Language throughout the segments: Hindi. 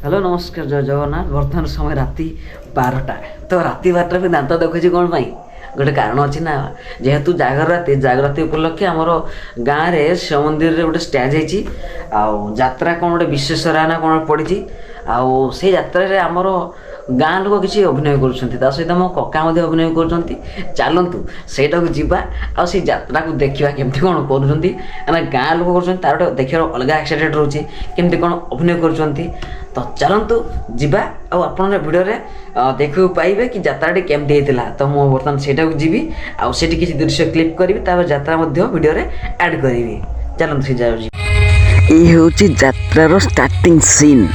हेलो नमस्कार जय जगन्नाथ। बर्तमान समय राति 12टा। तो राति 12टा भी दांत देखुची कौन पाई गोटे कारण अच्छी ना जेहेतु जागराती उपलक्षे आमर गाँव में शिव मंदिर रे गोटे स्टेज होती आत्रा कौन गोटे विशेष ना कौन पड़ी से यात्रा आमर गाँ लोक किसी अभिनय कर सहित मो कका अभिनय कर चलतु सहीटा को जीवा से यात्रा को देखा केमती कौन कर गाँ लोक कर तार देखिए अलग एक्साइटेड रोचे केमती कौन अभिनय कर तो चलतु जीवा आप भिडियो देखा पाइबे कि यात्राटी केमती होता तो मुझे बर्तमान से जीवी आठ किसी दृश्य क्लिप करी यात्रा भिडियो एड करी चलतु से जाऊँगी ये हूँ यात्रार स्टार्टिंग सीन।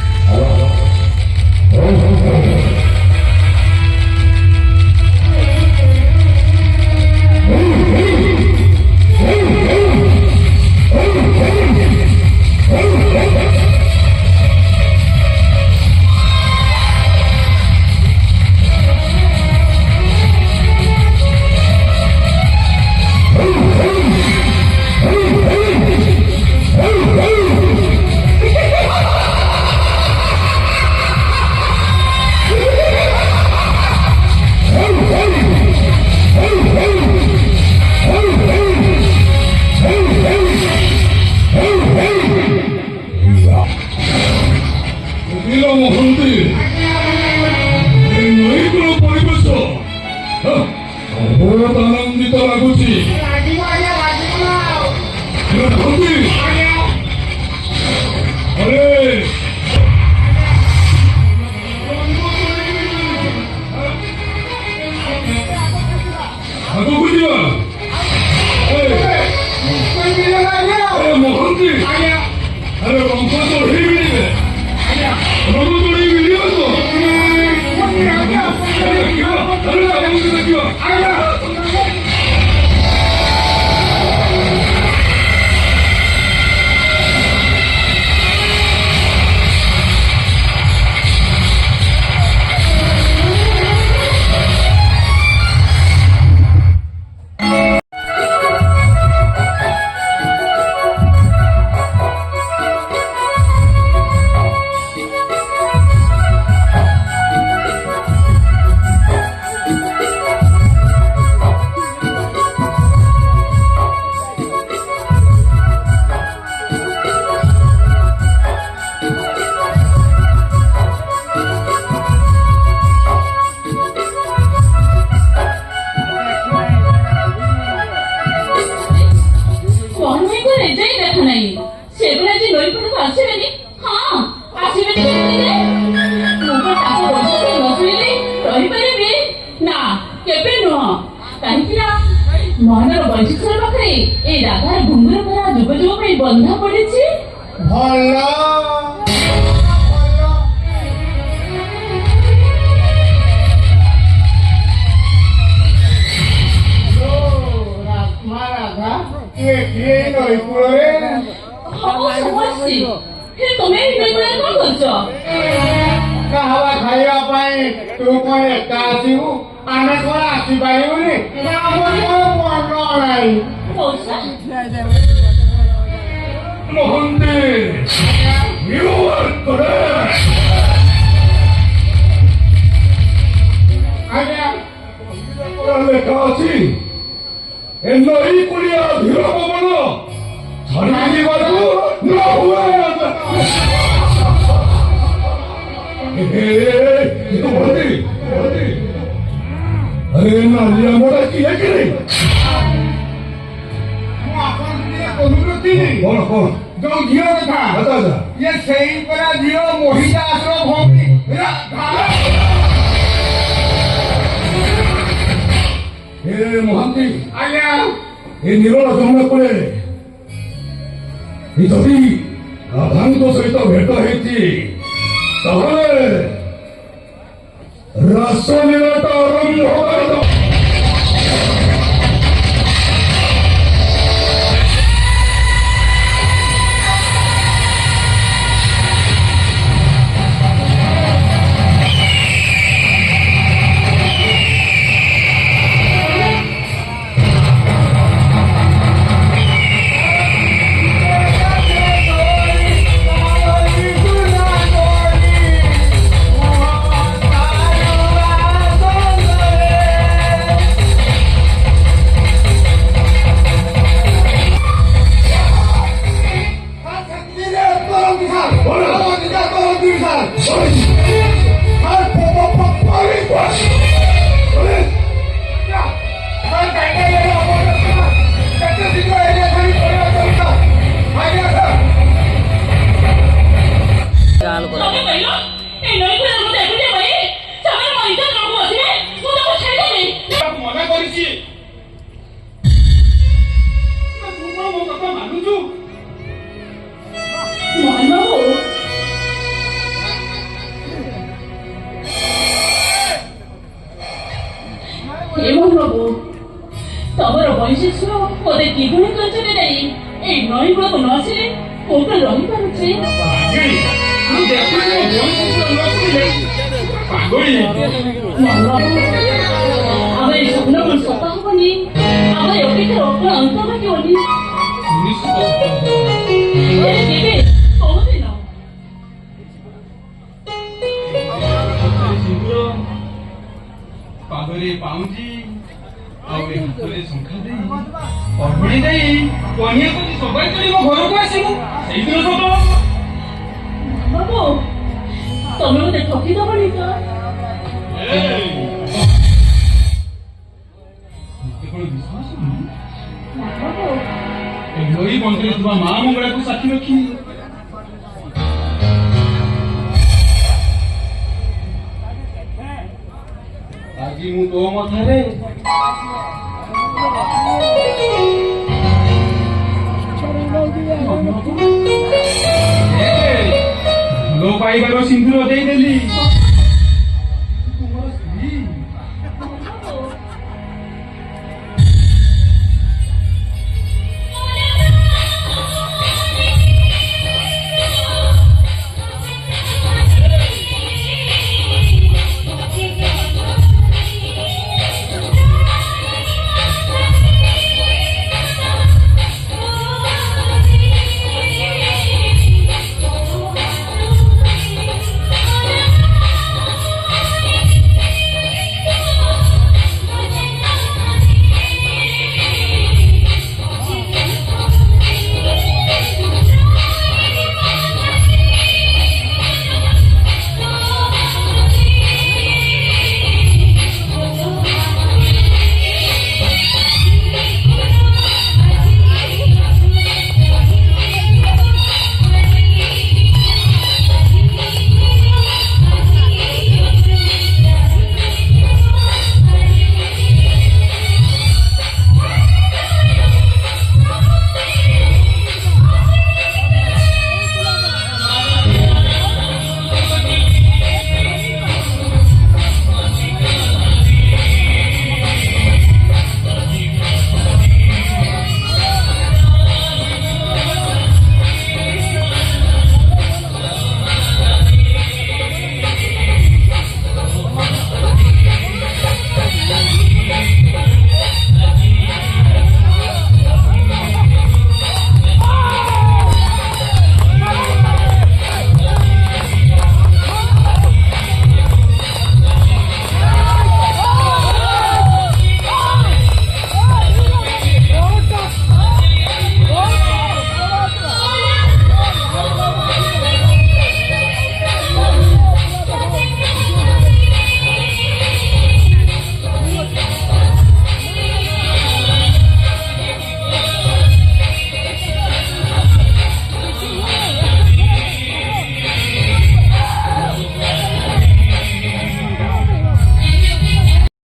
आनंदित लगुच मोहंती अरे रंग मोहनर बंशीश्वर पाखे ए राधार घुंगुर भरा जुग जुग बंधा पड़ी तू कौन आसबू आम कौन आसपारूनी मोहंती लेखा अच्छी नई कुड़िया धीर पवन छड़ी न हुए अरे नालिया मोड़ा किया कि नहीं कौन कौन जो झील था बता ये सही पर झील मोहिता आश्रम भूमि मोहंती आज्ञा ये निरोल जमना पड़े जदि राधांक सहित भेट होती रासलीलाटा आरंभ होगा। କହିଲ ଏ ନଈକୂଳରେ ମୋତେ ଏକୁଟିଆ ପାଇ ସେମାନେ ମୋ ଇଚ୍ଛା କାମକୁ ଆସିବେ ମୁଁ ତାକୁ ଛାଡ଼ିଦେବି। ମନା କରିଛି ତୁ କଣ ମୋ କଥା ମାନୁଛୁ? ମୋହନ ବାବୁ ଏ ମୋହନ ବାବୁ ତମର ବୈଶିଷ୍ଟ୍ୟ ମୋତେ କିଭଳି କରିଛନ୍ତି ନାହିଁ ଏଇ ନଈକୂଳକୁ ନ ଆସିଲେ କୋଉଠି ରହିପାରୁଛି। ପାଗଳି ମୁଁ ଦେଖୁଛି ମୋ ବୟସ ନ ଶୁଣିଲେ ପାଗଳି ମୋହନ ବାବୁ ଆମର ଏଇ ସ୍ୱପ୍ନ କଣ ସତ ହବନି? ଆମର ଏ ଅପେକ୍ଷାର ଅକଳ ଅନ୍ତ ଘଟିବନି? ନିଶ୍ଚିତ ଏ କେବେ କୋଉଦିନ? ସିନ୍ଦୁର ପାଦରେ ପାଉଁଜି ଆଉ ଏ ହାତରେ ଶଙ୍ଖା ଦେଇ ଅର୍ପଣି ଦେଇ କନ୍ୟାକୁ ସବାଇ କରି ମୋ ଘରକୁ ଆସିବୁ ସେଇଦିନ ସତ ବାବୁ ତମେ ମୋତେ ଠକିଦବନି ତ? ମତେ କଣ ବିଶ୍ୱାସ ହଉନି? ବାବୁ ଏ ନଈ ବନ୍ଧରେ ଥିବା ମା ମଙ୍ଗଳାକୁ ସାକ୍ଷୀ ରଖି ଆଜି ମୁଁ ତୋ ମଥାରେ ଭଲ ପାଇବାର ସିନ୍ଦୁର ଦେଇଦେଲି।